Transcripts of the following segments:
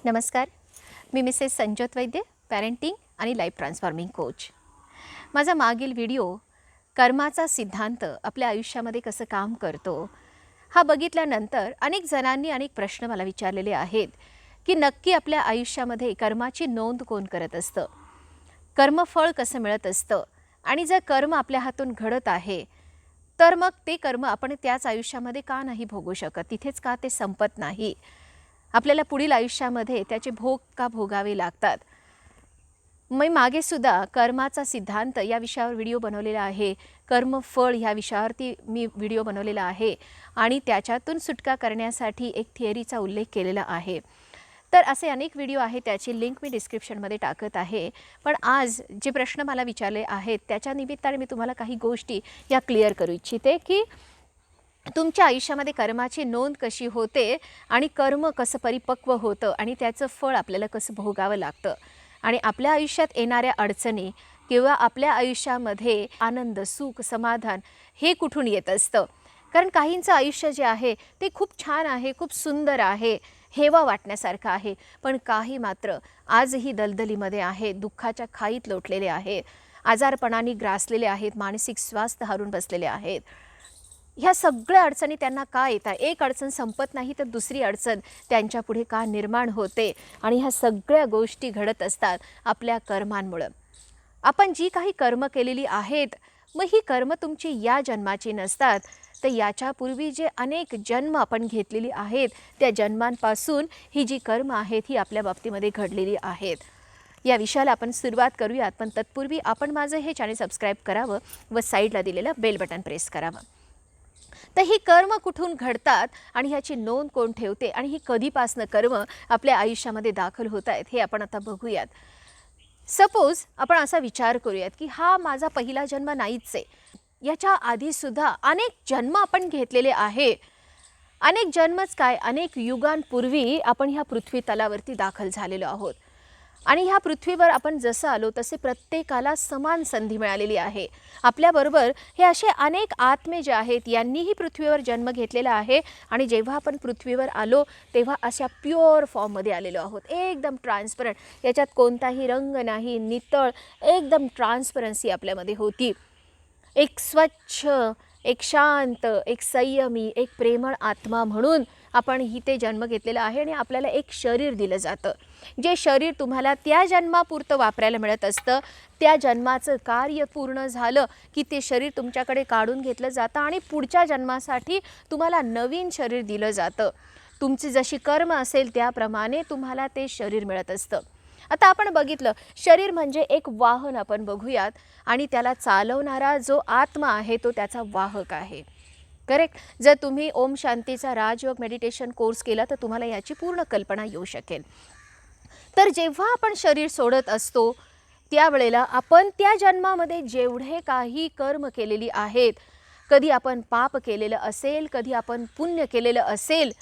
नमस्कार. मी मिसेस संजोत वैद्य, पॅरेंटिंग आणि life transforming coach. माझा मागील व्हिडिओ कर्माचा सिद्धांत आपल्या आयुष्यामध्ये कसं काम करतो हा बघितल्यानंतर अनेक जणांनी अनेक प्रश्न मला विचारलेले आहेत की नक्की आपल्या आयुष्यामध्ये कर्माची नोंद कोण करत असतं, कर्मफळ कसं मिळत असतं आणि जर कर्म आपल्या हातून घडत आहे तर मग ते कर्म आपण त्याच आयुष्यामध्ये का नाही भोगू शकत, तिथेच का ते संपत नाही, आपल्याला पुढील आयुष्यामध्ये त्याचे भोग का भोगावे लागतात. मी मागे सुद्धा कर्माचा सिद्धांत या विषयावर व्हिडिओ बनवलेला आहे, कर्मफळ ह्या विषयावरती मी व्हिडिओ बनवलेला आहे आणि त्याच्यातून सुटका करण्यासाठी एक थिअरीचा उल्लेख केलेला आहे. तर असे अनेक व्हिडिओ आहेत, त्याची लिंक मी डिस्क्रिप्शनमध्ये टाकत आहे. पण आज जे प्रश्न मला विचारले आहेत त्याच्या निमित्ताने मी तुम्हाला काही गोष्टी या क्लिअर करू इच्छिते की तुमच्या आयुष्यामध्ये कर्माची नोंद कशी होते आणि कर्म कसं परिपक्व होतं आणि त्याचं फळ आपल्याला कसं भोगावं लागतं आणि आपल्या आयुष्यात येणाऱ्या अडचणी किंवा आपल्या आयुष्यामध्ये आनंद, सुख, समाधान हे कुठून येत असतं. कारण काहींचं आयुष्य जे आहे ते खूप छान आहे, खूप सुंदर आहे, हेवा वाटण्यासारखं आहे, पण काही मात्र आजही दलदलीमध्ये आहे, दुःखाच्या खाईत लोटलेले आहेत, आजारपणाने ग्रासलेले आहेत, मानसिक स्वास्थ्य हरून बसलेले आहेत. ह्या सगळ्या अडचणी त्यांना का येतात, एक अडचण संपत नाही तर दुसरी अडचण त्यांच्या पुढे का निर्माण होते आणि ह्या सगळ्या गोष्टी घडत असतात आपल्या कर्मांमुळे. आपण जी काही कर्म केलेली आहेत मग ही कर्म तुमची या जन्माची नसतात, तर याच्यापूर्वी जे अनेक जन्म आपण घेतलेली आहेत त्या जन्मांपासून ही जी कर्म आहेत ही आपल्या बाबतीमध्ये घडलेली आहेत. या विषयाला आपण सुरुवात करूयात, पण तत्पूर्वी आपण माझं हे चॅनल सबस्क्राईब करावं व साईडला दिलेलं बेल बटन प्रेस करावं. तर ही कर्म कुठून घडतात आणि ह्याची नोंद कोण ठेवते आणि ही कधीपासनं कर्म आपल्या आयुष्यामध्ये दाखल होत आहेत हे आपण आता बघूयात. सपोज आपण असा विचार करूयात की हा माझा पहिला जन्म नाहीच आहे, याच्या आधीसुद्धा अनेक जन्म आपण घेतलेले आहे. अनेक जन्मच काय, अनेक युगांपूर्वी आपण ह्या पृथ्वी तलावरती दाखल झालेलो आहोत आणि ह्या पृथ्वीवर आपण जसं आलो तसे प्रत्येकाला समान संधी मिळालेली आहे. आपल्याबरोबर हे असे अनेक आत्मे जे आहेत यांनीही पृथ्वीवर जन्म घेतलेला आहे आणि जेव्हा आपण पृथ्वीवर आलो तेव्हा अशा प्युअर फॉर्ममध्ये आलेलो आहोत, एकदम ट्रान्सपरंट, याच्यात कोणताही रंग नाही, नितळ एकदम ट्रान्सपरन्सी आपल्यामध्ये होती. एक स्वच्छ, एक शांत, एक संयमी, एक प्रेमळ आत्मा म्हणून आपण इथे जन्म घेतलेला आहे आणि आपल्याला एक शरीर दिलं जातं, जे शरीर तुम्हाला त्या जन्मापुरतं वापरायला मिळत असतं. त्या जन्माचं कार्य पूर्ण झालं की ते शरीर तुमच्याकडे काढून घेतलं जातं आणि पुढच्या जन्मासाठी तुम्हाला नवीन शरीर दिलं जातं. तुमची जशी कर्म असेल त्याप्रमाणे तुम्हाला ते शरीर मिळत असतं. आता आपण बघितलं शरीर म्हणजे एक वाहन, आपण बघूयात, आणि त्याला चालवणारा जो आत्मा आहे तो त्याचा वाहक आहे. करेक्ट. जर तुम्ही ओम शांतीचा राजयोग मेडिटेशन कोर्स केला तर तुम्हाला याची पूर्ण कल्पना येऊ शकेल. तर जेव्हा आपण शरीर सोडत असतो त्यावेळेला आपण त्या जन्मामध्ये जेवढे काही कर्म केलेली आहेत, कधी आपण पाप केलेलं असेल, कधी आपण पुण्य केलेलं असेल,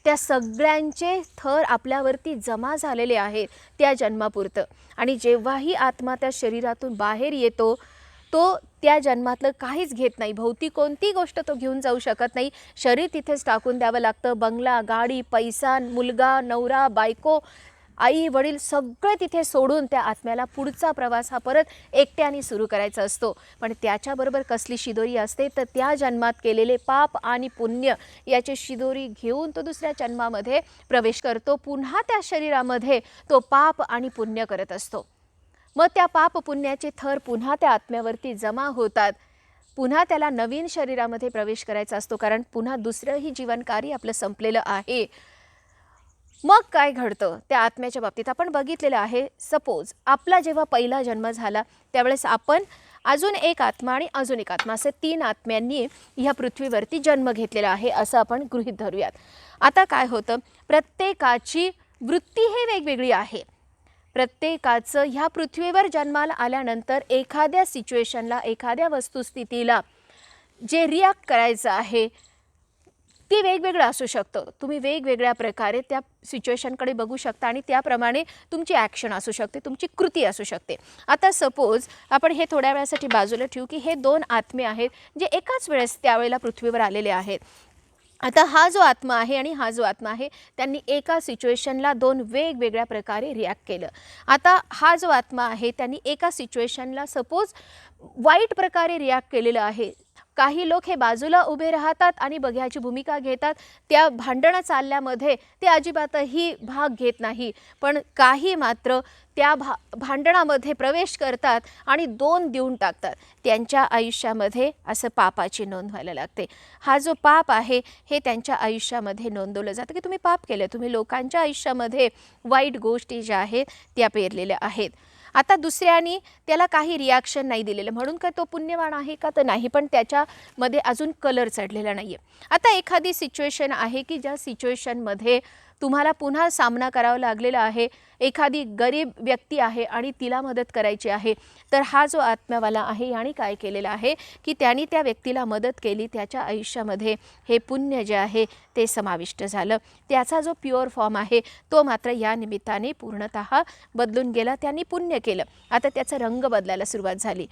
त्या सगळ्यांचे थर आपल्यावरती जमा झालेले आहेत त्या जन्मापुरतं. आणि जेव्हाही आत्मा त्या शरीरातून बाहेर येतो तो त्या जन्मातलं काहीच घेत नाही, भौतिक कोणती गोष्ट तो घेऊन जाऊ शकत नाही. शरीर तिथेच टाकून द्यावं लागतं. बंगला, गाडी, पैसा, मुलगा, नवरा, बायको, आई वडील सगळे तिथे सोडून त्या आत्म्याला पुढचा प्रवास हा परत एकट्याने सुरू करायचा असतो. पण त्याच्याबरोबर कसली शिदोरी असते तर त्या जन्मात केलेले पाप आणि पुण्य याची शिदोरी घेऊन तो दुसऱ्या जन्मामध्ये प्रवेश करतो. पुन्हा त्या शरीरामध्ये तो पाप आणि पुण्य करत असतो. मग त्या पाप पुण्याचे थर पुन्हा त्या आत्म्यावरती जमा होतात. पुन्हा त्याला नवीन शरीरामध्ये प्रवेश करायचा असतो, कारण पुन्हा दुसरंही जीवनकार्य आपलं संपलेलं आहे. मग काय घडतं त्या आत्म्याच्या बाबतीत आपण बघितलेलं आहे. सपोज आपला जेव्हा पहिला जन्म झाला त्यावेळेस आपण अजून एक आत्मा आणि अजून एक आत्मा असे 3 आत्म्यांनी ह्या पृथ्वीवरती जन्म घेतलेला आहे असं आपण गृहीत धरूयात. आता काय होतं, प्रत्येकाची वृत्ती ही वेगवेगळी आहे. प्रत्येकाचं ह्या पृथ्वीवर जन्माला आल्यानंतर एखाद्या सिच्युएशनला, एखाद्या वस्तुस्थितीला जे रिॲक्ट करायचं आहे ती वेगवेगळं असू शकतं. तुम्ही वेगवेगळ्या प्रकारे त्या सिच्युएशनकडे बघू शकता आणि त्याप्रमाणे तुमची ॲक्शन असू शकते, तुमची कृती असू शकते. आता सपोज आपण हे थोड्या वेळासाठी बाजूला ठेवू की हे 2 आत्मे आहेत जे एकाच वेळेस त्यावेळेला पृथ्वीवर आलेले आहेत. आता हा जो आत्मा आहे आणि हा जो आत्मा आहे त्यांनी एका सिच्युएशनला दोन वेगवेगळ्या प्रकारे रिॲक्ट केलं. आता हा जो आत्मा आहे त्यांनी एका सिच्युएशनला सपोज वाईट प्रकारे रिॲक्ट केलेलं आहे. काही लोक हे बाजूला उभे राहतात आणि बघ्याची भूमिका घेतात. त्या भांडणं चालल्यामध्ये ते अजिबातही भाग घेत नाही. पण काही मात्र त्या भांडणामध्ये प्रवेश करतात आणि दोन देऊन टाकतात. त्यांच्या आयुष्यामध्ये असं पापाची नोंद व्हायला लागते. हा जो पाप आहे हे त्यांच्या आयुष्यामध्ये नोंदवलं जातं की तुम्ही पाप केलं, तुम्ही लोकांच्या आयुष्यामध्ये वाईट गोष्टी ज्या आहेत त्या पेरलेल्या आहेत. आता दुसऱ्याने त्याला काही रिॲक्शन नाही दिलेलं म्हणून काय तो पुण्यवान आहे का, तर नाही, पण त्याच्यामध्ये अजून कलर चढलेला नाही आहे. आता एखादी सिच्युएशन आहे की ज्या सिच्युएशनमध्ये तुम्हाला पुन्हा सामना करावा लागलेला आहे. एखादी गरीब व्यक्ती आहे आणि तिला मदत करायची आहे. तर हा जो आत्म्यावाला आहे याने काय केलेलं आहे की त्याने त्या व्यक्तीला मदत केली. त्याच्या आयुष्यामध्ये हे पुण्य जे आहे ते समाविष्ट झालं. त्याचा जो प्युअर फॉर्म आहे तो मात्र या निमित्ताने पूर्णतः बदलून गेला. त्यांनी पुण्य केलं. आता त्याचा रंग बदलायला सुरुवात झाली.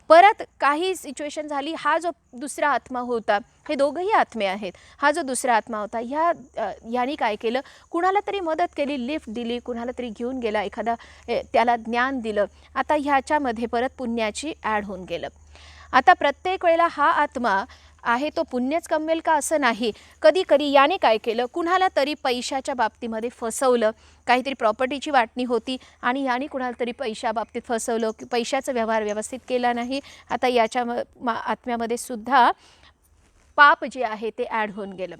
परत काही सिच्युएशन झाली. हा जो दुसरा आत्मा होता, हे दोघंही आत्मे आहेत. हा जो दुसरा आत्मा होता याने काय केलं, कुणाला तरी मदत केली, लिफ्ट दिली, कुणाला तरी घेऊन गेला, एखादा त्याला ज्ञान दिलं. आता ह्याच्यामध्ये परत पुण्याची ॲड होऊन गेलं. आता प्रत्येक वेळेला हा आत्मा आहे तो पुण्यच कमवेल का असं नाही. कधी कधी याने काय केलं, कुणाला तरी पैशाच्या बाबतीमध्ये फसवलं. काहीतरी प्रॉपर्टीची वाटणी होती आणि याने कुणाला तरी पैशाबाबतीत फसवलं की पैशाचा व्यवहार व्यवस्थित केला नाही. आता याच्या आत्म्यामध्ये सुद्धा पाप जे आहे ते ॲड होऊन गेलं.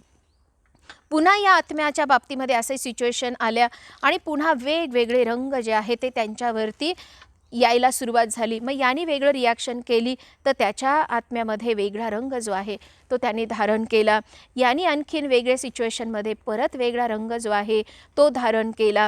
पुन्हा या आत्म्याच्या बाबतीमध्ये असे सिच्युएशन आल्या आणि पुन्हा वेगवेगळे रंग जे आहे ते त्यांच्यावरती यायला सुरुवात झाली. मग याने वेगळं रिॲक्शन केली तर त्याच्या आत्म्यामध्ये वेगळा रंग जो आहे तो त्याने धारण केला. याने आणखीन वेगळ्या सिच्युएशनमध्ये परत वेगळा रंग जो आहे तो धारण केला.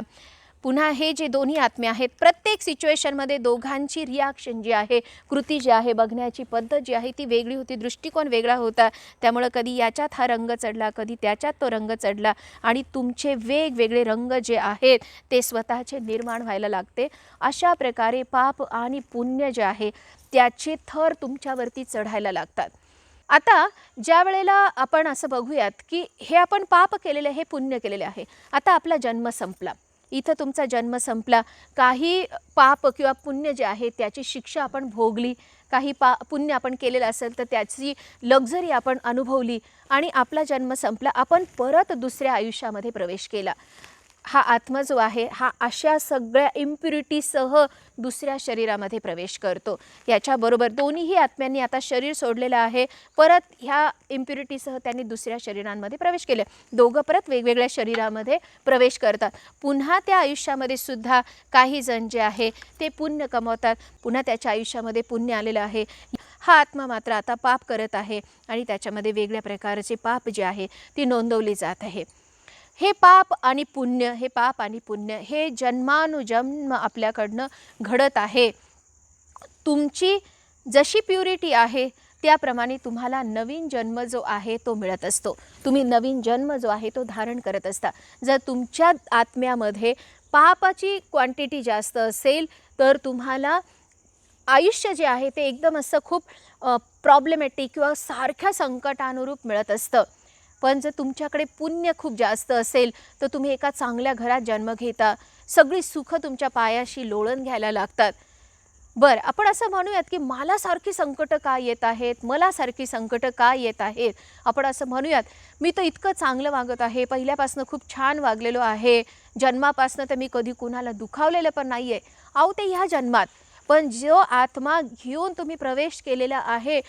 पुन्हा हे जे दोन्ही आत्मे आहेत प्रत्येक सिच्युएशनमध्ये दोघांची रिॲक्शन जी आहे, कृती जी आहे, बघण्याची पद्धत जी आहे ती वेगळी होती, दृष्टिकोन वेगळा होता. त्यामुळे कधी याच्यात हा रंग चढला, कधी त्याच्यात तो रंग चढला आणि तुमचे वेगवेगळे रंग जे आहेत ते स्वतःचे निर्माण व्हायला लागते. अशा प्रकारे पाप आणि पुण्य जे आहे त्याचे थर तुमच्यावरती चढायला लागतात. आता ज्या वेळेला आपण असं बघूयात की हे आपण पाप केलेले, हे पुण्य केलेले आहे. आता आपला जन्म संपला, इथं तुमचा जन्म संपला. काही पाप किंवा पुण्य जे आहे त्याची शिक्षा आपण भोगली, काही पुण्य आपण केलेलं असेल तर त्याची लक्झरी आपण अनुभवली आणि आपला जन्म संपला. आपण परत दुसऱ्या आयुष्यामध्ये प्रवेश केला. हा आत्मा जो आहे हा अशा सगळ्या इम्प्युरिटीसह दुसऱ्या शरीरामध्ये प्रवेश करतो. याच्याबरोबर दोन्हीही आत्म्यांनी आता शरीर सोडलेलं आहे. परत ह्या इम्प्युरिटीसह त्यांनी दुसऱ्या शरीरांमध्ये प्रवेश केले. दोघं परत वेगवेगळ्या शरीरामध्ये प्रवेश करतात. पुन्हा त्या आयुष्यामध्ये सुद्धा काही जण जे आहे ते पुण्य कमवतात. पुन्हा त्याच्या आयुष्यामध्ये पुण्य आलेलं आहे. हा आत्मा मात्र आता पाप करत आहे आणि त्याच्यामध्ये वेगळ्या प्रकारचे पाप जे आहे ती नोंदवली जात आहे. हे पाप आणि पुण्य, हे पाप आणि पुण्य हे जन्मानुजन्म आपल्याकडनं घडत आहे. तुमची जशी प्युरिटी आहे त्याप्रमाणे तुम्हाला नवीन जन्म जो आहे तो मिळत असतो. तुम्ही नवीन जन्म जो आहे तो धारण करत असता. जर तुमच्या आत्म्यामध्ये पापाची क्वांटिटी जास्त असेल तर तुम्हाला आयुष्य जे आहे ते एकदम असं खूप प्रॉब्लेमॅटिक किंवा सारख्या संकटानुरूप मिळत असतं. पण जर तुमच्याकडे पुण्य खूप जास्त असेल तर तुम्ही एका चांगल्या घरात जन्म घेता, सगळी सुख तुमच्या पायाशी लोळण घ्यायला लागतात. बरं, आपण असं म्हणूयात की मला सारखी संकट का येत आहेत, मला सारखी संकट का येत आहेत. आपण असं म्हणूयात मी तर इतकं चांगलं वागत आहे, पहिल्यापासून खूप छान वागलेलो आहे, जन्मापासून तर मी कधी कुणाला दुखावलेलं पण नाही आहे. अहो ते ह्या जन्मात, पण जो आत्मा घेऊन तुम्ही प्रवेश केलेला आहे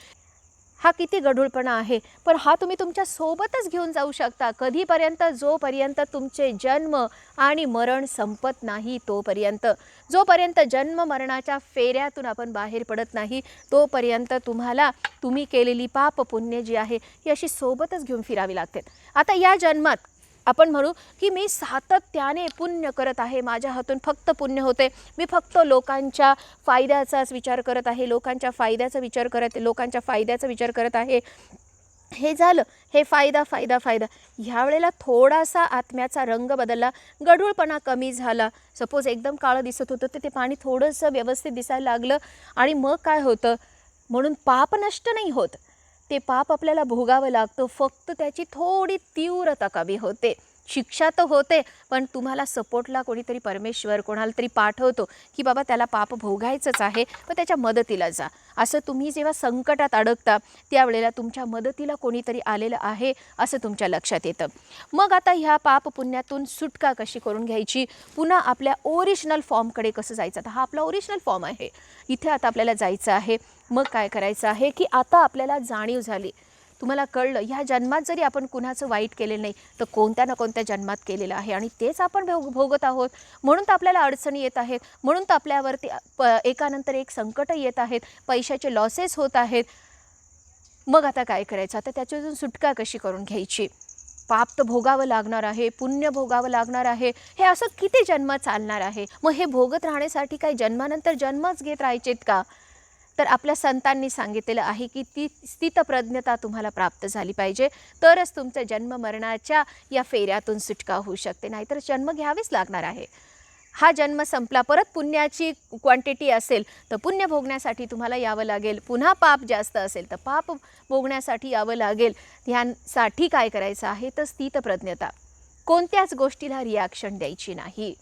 हा किती गढूळपणा आहे. पण हा तुम्ही तुमच्या सोबतच घेऊन जाऊ शकता. कधीपर्यंत, जोपर्यंत तुमचे जन्म आणि मरण संपत नाही तोपर्यंत. जोपर्यंत जन्म मरणाच्या फेऱ्यातून आपण बाहेर पडत नाही तोपर्यंत तुम्हाला तुम्ही केलेली पाप पुण्य जी आहे ही अशी सोबतच घेऊन फिरावी लागते. आता या जन्मात आपण म्हणू की मी सातत्याने पुण्य करत आहे, माझ्या हातून फक्त पुण्य होते, मी फक्त लोकांच्या फायद्याचाच विचार करत आहे, लोकांच्या फायद्याचा विचार करत आहे. हे झालं, हे फायदा फायदा फायदा. ह्या वेळेला थोडासा आत्म्याचा रंग बदलला, गढूळपणा कमी झाला. सपोज एकदम काळं दिसत होतं तर ते पाणी थोडंसं व्यवस्थित दिसायला लागलं आणि मग काय होतं, म्हणून पाप नष्ट नाही होत, ते पाप आपल्याला भोगावं लागतं, फक्त त्याची थोडी तीव्रता कमी होते. शिक्षा तर होते, पण तुम्हाला सपोर्टला कोणीतरी परमेश्वर कोणाला तरी पाठवतो की बाबा त्याला पाप भोगायचंच आहे, पण त्याच्या मदतीला जा. असं तुम्ही जेव्हा संकटात अडकता त्यावेळेला तुमच्या मदतीला कोणीतरी आलेलं आहे असं तुमच्या लक्षात येतं. मग आता ह्या पाप पुण्यातून सुटका कशी करून घ्यायची, पुन्हा आपल्या ओरिजिनल फॉर्मकडे कसं जायचं. आता हा आपला ओरिजिनल फॉर्म आहे, इथे आता आपल्याला जायचं आहे. मग काय करायचं आहे की आता आपल्याला जाणीव झाली, तुम्हाला कळलं ह्या जन्मात जरी आपण कुणाचं वाईट केलेलं नाही तर कोणत्या ना कोणत्या जन्मात केलेलं आहे आणि तेच आपण भोगत आहोत. म्हणून तर आपल्याला अडचणी येत आहेत, म्हणून तर आपल्यावरती एकानंतर एक संकट येत आहेत, पैशाचे लॉसेस होत आहेत. मग आता काय करायचं, आता त्याच्यातून सुटका कशी करून घ्यायची. पाप तर भोगावं लागणार आहे, पुण्य भोगावं लागणार आहे, हे असं किती जन्म चालणार आहे. मग हे भोगत राहण्यासाठी काही जन्मानंतर जन्मच घेत राहायचेत का. तर आपल्या संतांनी सांगितलेलं आहे की ती स्थितप्रज्ञता तुम्हाला प्राप्त झाली पाहिजे, तरच तुमचं जन्म मरणाच्या या फेऱ्यातून सुटका होऊ शकते, नाहीतर जन्म घ्यावेच लागणार आहे. हा जन्म संपला, परत पुण्याची क्वांटिटी असेल तर पुण्य भोगण्यासाठी तुम्हाला यावं लागेल, पुन्हा पाप जास्त असेल तर पाप भोगण्यासाठी यावं लागेल. ह्यासाठी काय करायचं आहे तर स्थितप्रज्ञता, कोणत्याच गोष्टीला रिॲक्शन द्यायची नाही.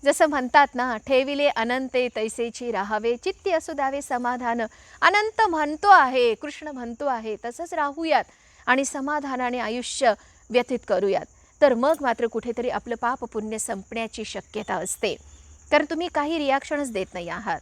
जसं म्हणतात ना, ठेविले अनंते तैसेची राहावे, चित्ती असू द्यावे समाधान. अनंत म्हणतो आहे, कृष्ण म्हणतो आहे, तसंच राहूयात आणि समाधानाने आयुष्य व्यतीत करूयात. तर मग मात्र कुठेतरी आपलं पाप पुण्य संपण्याची शक्यता असते, कारण तुम्ही काही रिॲक्शनच देत नाही आहात.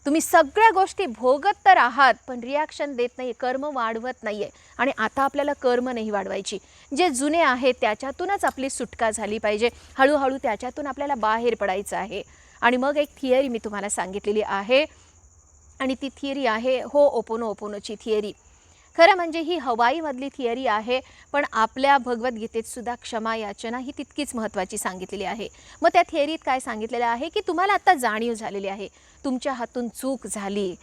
तुम्ही सगळ्या गोष्टी भोगत तर आहात पण रिॲक्शन देत नाही, कर्म वाढवत नाही आहे. आणि आता आपल्याला कर्म नाही वाढवायची, जे जुने आहे त्याच्यातूनच आपली सुटका झाली पाहिजे. हळूहळू त्याच्यातून आपल्याला बाहेर पडायचं आहे. आणि मग एक थिअरी मी तुम्हाला सांगितलेली आहे, आणि ती थिअरी आहे हो ओपोनोची थिअरी. खरं म्हणजे ही हवाईमधली थिअरी आहे, पण आपल्या भगवद्गीतेत सुद्धा क्षमा याचना ही तितकीच महत्त्वाची सांगितलेली आहे. मग त्या थिअरीत काय सांगितलेलं आहे की तुम्हाला आता जाणीव झालेली आहे, तुमच्या हातून चूक झाली,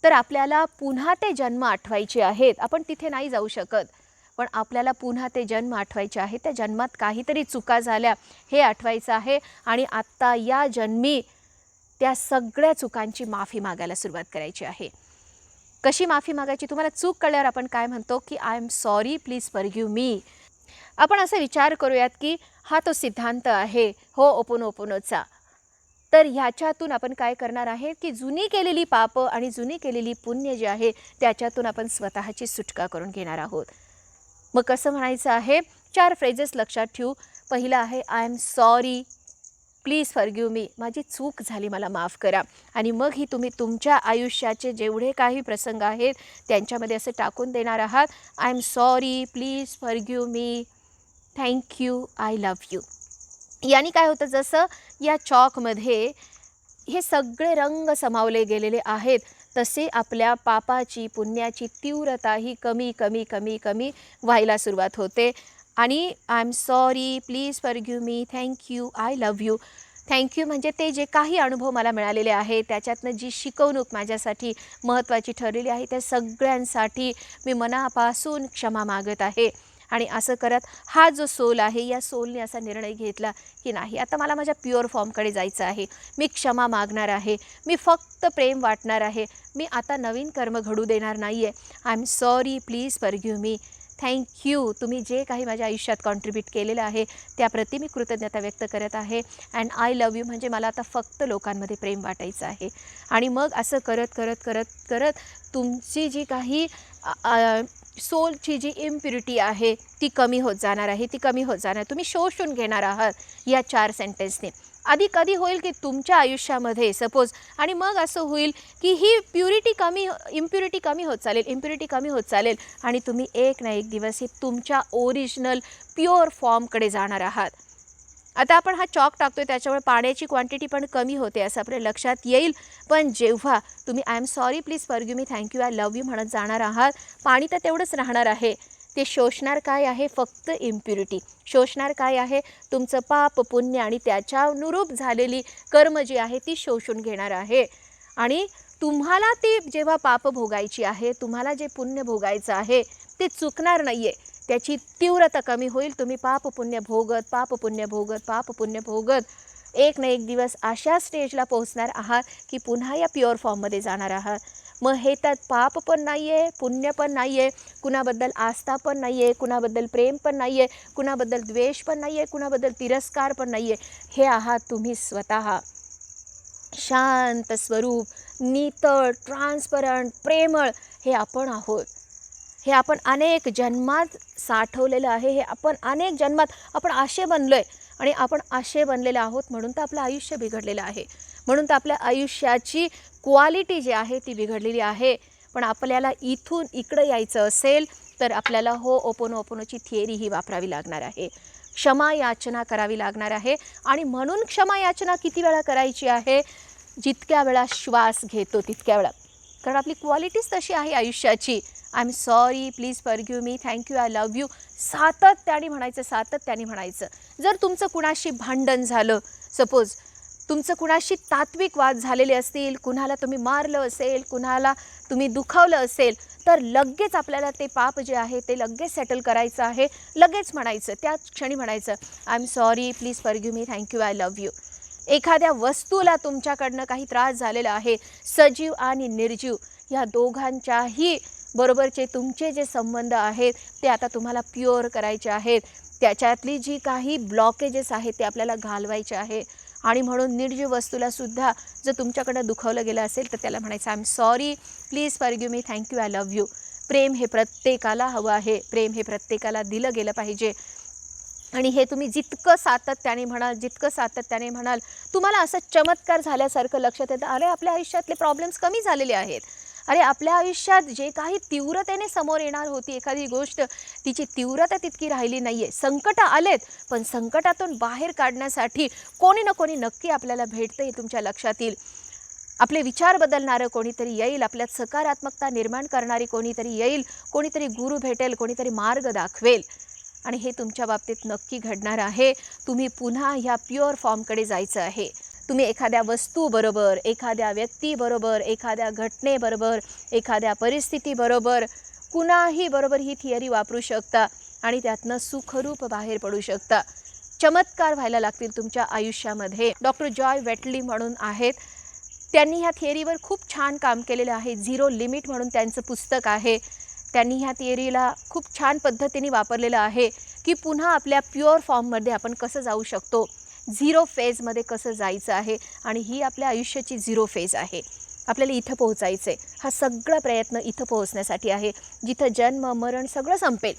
तर आपल्याला पुन्हा ते जन्म आठवायचे आहेत. आपण तिथे नाही जाऊ शकत, पण आपल्याला पुन्हा ते जन्म आठवायचे आहे. त्या जन्मात काहीतरी चुका झाल्या हे आठवायचं आहे, आणि आत्ता या जन्मी त्या सगळ्या चुकांची माफी मागायला सुरुवात करायची आहे. कशी माफी मागायची, तुम्हाला चूक कळल्यावर आपण काय म्हणतो की I am sorry, please forgive मी. आपण असा विचार करूयात की हा तो सिद्धांत आहे हो ओपोनोचा. तर ह्याच्यातून आपण काय करणार आहे की जुनी केलेली पाप आणि जुनी केलेली पुण्य जे आहे त्याच्यातून आपण स्वतःची सुटका करून घेणार आहोत. मग कसं म्हणायचं आहे, 4 फ्रेजेस लक्षात ठेवू. पहिला आहे I am sorry, please forgive मी, माझी चूक झाली, मला माफ करा. आणि मग ही तुम्ही तुमच्या आयुष्याचे जेवढे काही प्रसंग आहेत त्यांच्यामध्ये असं टाकून देणार आहात, I am sorry, please forgive me, thank you, I love you. याने काय होतं, जसं या चॉकमध्ये हे सगळे रंग समावले गेलेले आहेत, तसे आपल्या पापाची पुण्याची तीव्रता ही कमी कमी कमी कमी व्हायला सुरुवात होते. आणि I am sorry, please forgive me, thank you, I love you. Thank you म्हणजे ते जे काही अनुभव मला मिळालेले आहे त्याच्यातनं जी शिकवणूक माझ्यासाठी महत्त्वाची ठरलेली आहे त्या सगळ्यांसाठी मी मनापासून क्षमा मागत आहे. आणि असं करत हा जो सोल आहे या सोलने असा निर्णय घेतला की नाही, आता मला माझ्या प्युअर फॉर्मकडे जायचं आहे, मी क्षमा मागणार आहे, मी फक्त प्रेम वाटणार आहे, मी आता नवीन कर्म घडू देणार नाही आहे. I am sorry, please forgive me, thank you, तुम्ही जे काही माझ्या आयुष्यात कॉन्ट्रीब्यूट केलेलं आहे त्याप्रती मी कृतज्ञता व्यक्त करत आहे. अँड आय लव्ह यू म्हणजे मला आता फक्त लोकांमध्ये प्रेम वाटायचं आहे. आणि मग असं करत करत करत करत तुमची जी काही सोलची जी इम्प्युरिटी आहे ती कमी होत जाणार आहे, ती कमी होत जाणार, तुम्ही शोषून घेणार आहात या 4 सेंटेन्सने. आधी कधी होईल की तुमच्या आयुष्यामध्ये सपोज, आणि मग असं होईल की ही इम्प्युरिटी कमी होत चालेल, इम्प्युरिटी कमी होत चालेल, आणि तुम्ही एक ना एक दिवस हे तुमच्या ओरिजिनल प्युअर फॉर्मकडे जाणार आहात. आता आपण हा चॉक टाकतोय त्याच्यामुळे पाण्याची क्वांटिटी पण कमी होते असं आपल्या लक्षात येईल. पण जेव्हा तुम्ही I am sorry, please forgive me, thank you, I love you म्हणत जाणार आहात, पाणी तर तेवढंच राहणार आहे. ते शोषणार काय आहे, फक्त इम्प्युरिटी. शोषणार काय आहे, तुमचं पाप पुण्य आणि त्याच्यानुरूप झालेली कर्म जी आहे ती शोषून घेणार आहे. आणि तुम्हाला ती जेव्हा पाप भोगायची आहे, तुम्हाला जे पुण्य भोगायचं आहे ते चुकणार नाही आहे, त्याची तीव्रता कमी होईल. तुम्ही पाप पुण्य भोगत पाप पुण्य भोगत पाप पुण्य भोगत एक ना एक दिवस अशा स्टेजला पोहोचणार आहात की पुन्हा या प्युअर फॉर्ममध्ये जाणार आहात. मग हे त्यात पाप पण नाही आहे, पुण्य पण नाही आहे, कुणाबद्दल आस्था पण नाही आहे, कुणाबद्दल प्रेम पण नाही आहे, कुणाबद्दल द्वेष पण नाही आहे, कुणाबद्दल तिरस्कार पण नाही आहे. हे आहात तुम्ही स्वतः. शांत स्वरूप, नितळ, ट्रान्सपरंट, प्रेमळ हे आपण आहोत. हे आपण अनेक जन्मात साठवलेलं आहे. हे आपण अनेक जन्मात आपण आशे बनलो आहे आणि आपण आशे बनलेले आहोत म्हणून तर आपलं आयुष्य बिघडलेलं आहे. म्हणून तर आपल्या आयुष्याची क्वालिटी जी आहे ती बिघडलेली आहे. पण आपल्याला इथून इकडं यायचं असेल तर आपल्याला होओपोनोपोनोची थिअरी ही वापरावी लागणार आहे. क्षमा याचना करावी लागणार आहे. आणि म्हणून क्षमा याचना किती वेळा करायची आहे? जितक्या वेळा श्वास घेतो तितक्या वेळा. कारण आपली क्वालिटीच तशी आहे आयुष्याची. I am sorry, please forgive me, thank you, I love you. सातत्याने म्हणायचं, सातत्याने म्हणायचं. जर तुमचं कुणाशी भांडण झालं, सपोज तुमचं कुणाशी तात्विक वाद झालेले असतील, कुणाला तुम्ही मारलं असेल, कुणाला तुम्ही दुखावलं असेल, तर लगेच आपल्याला ते पाप जे आहे ते लगेच सेटल करायचं आहे. लगेच म्हणायचं, त्याच क्षणी म्हणायचं, I am sorry, please forgive me, thank you, I love you. एखाद्या वस्तूला तुमच्याकडनं काही त्रास झालेला आहे, सजीव आणि निर्जीव ह्या दोघांच्याही बरोबरचे तुमचे जे संबंध आहेत ते आता तुम्हाला प्युअर करायचे आहेत. त्याच्यातली जी काही ब्लॉकेजेस आहेत ते आपल्याला घालवायचे आहे. आणि म्हणून निर्जीव वस्तूलासुद्धा जर तुमच्याकडं दुखवलं गेलं असेल तर त्याला म्हणायचं, I am sorry, please forgive me, thank you, I love you. प्रेम हे प्रत्येकाला हवं आहे. प्रेम हे प्रत्येकाला दिलं गेलं पाहिजे. आणि हे तुम्ही जितकं सातत्याने म्हणाल, जितकं सातत्याने म्हणाल, तुम्हाला असं चमत्कार झाल्यासारखं लक्षात येतं, अरे आपल्या आयुष्यातले प्रॉब्लेम्स कमी झालेले आहेत. अरे आपल्या आयुष्यात जे काही तीव्रतेने समोर येणार होती एखादी गोष्ट, तिची तीव्रता तितकी राहिली नाही आहे. संकटं आलेत, पण संकटातून बाहेर काढण्यासाठी कोणी ना कोणी नक्की आपल्याला भेटतं हे तुमच्या लक्षात येईल. आपले विचार बदलणारं कोणीतरी येईल, आपल्यात सकारात्मकता निर्माण करणारी कोणीतरी येईल, कोणीतरी गुरु भेटेल, कोणीतरी मार्ग दाखवेल. आणि हे तुमच्या बाबतीत नक्की घडणार आहे. तुम्ही पुन्हा ह्या प्युअर फॉर्मकडे जायचं आहे. तुम्ही एखाद्या वस्तूबरोबर, एखाद्या व्यक्तीबरोबर, एखाद्या घटनेबरोबर, एखाद्या परिस्थितीबरोबर, कुणाही बरोबर ही थिअरी वापरू शकता आणि त्यातनं सुखरूप बाहेर पडू शकता. चमत्कार व्हायला लागतील तुमच्या आयुष्यामध्ये. डॉक्टर जॉय वेटली म्हणून आहेत, त्यांनी ह्या थिअरीवर खूप छान काम केलेलं आहे. झिरो लिमिट म्हणून त्यांचं पुस्तक आहे. त्यांनी ह्या थिअरीला खूप छान पद्धतीने वापरलेलं आहे की पुन्हा आपल्या प्युअर फॉर्ममध्ये आपण कसं जाऊ शकतो, झिरो फेजमध्ये कसं जायचं आहे. आणि ही आपल्या आयुष्याची झिरो फेज आहे. आपल्याला इथं पोहोचायचं आहे. हा सगळा प्रयत्न इथं पोहोचण्यासाठी आहे, जिथं जन्म मरण सगळं संपेल.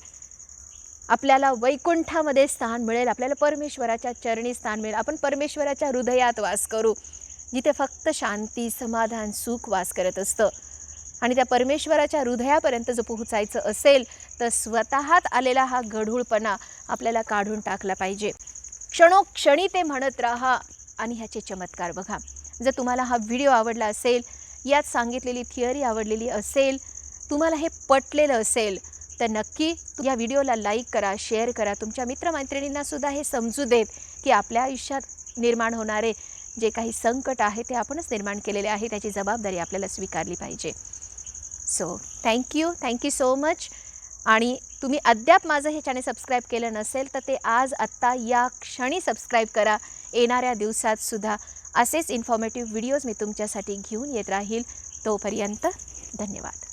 आपल्याला वैकुंठामध्ये स्थान मिळेल, आपल्याला परमेश्वराच्या चरणी स्थान मिळेल. आपण परमेश्वराच्या हृदयात वास करू, जिथे फक्त शांती, समाधान, सुख वास करत असतं. आणि त्या परमेश्वराच्या हृदयापर्यंत जर पोहोचायचं असेल तर स्वतःत आलेला हा गढूळपणा आपल्याला काढून टाकला पाहिजे. क्षणोक्षणी ते म्हणत राहा आणि ह्याचे चमत्कार बघा. जर तुम्हाला हा व्हिडिओ आवडला असेल, यात सांगितलेली थिअरी आवडलेली असेल, तुम्हाला हे पटलेलं असेल तर नक्की या व्हिडिओला लाईक करा, शेअर करा. तुमच्या मित्रमैत्रिणींनासुद्धा हे समजू देत की आपल्या आयुष्यात निर्माण होणारे जे काही संकट आहे ते आपणच निर्माण केलेले आहे, त्याची जबाबदारी आपल्याला स्वीकारली पाहिजे. So thank you so much. आणि तुम्ही अद्याप माझं हे चॅनल सबस्क्राईब केलं नसेल तर ते आज आत्ता या क्षणी सबस्क्राईब करा. येणाऱ्या दिवसातसुद्धा असेच इन्फॉर्मेटिव्ह व्हिडिओज मी तुमच्यासाठी घेऊन येत राहील. तोपर्यंत धन्यवाद.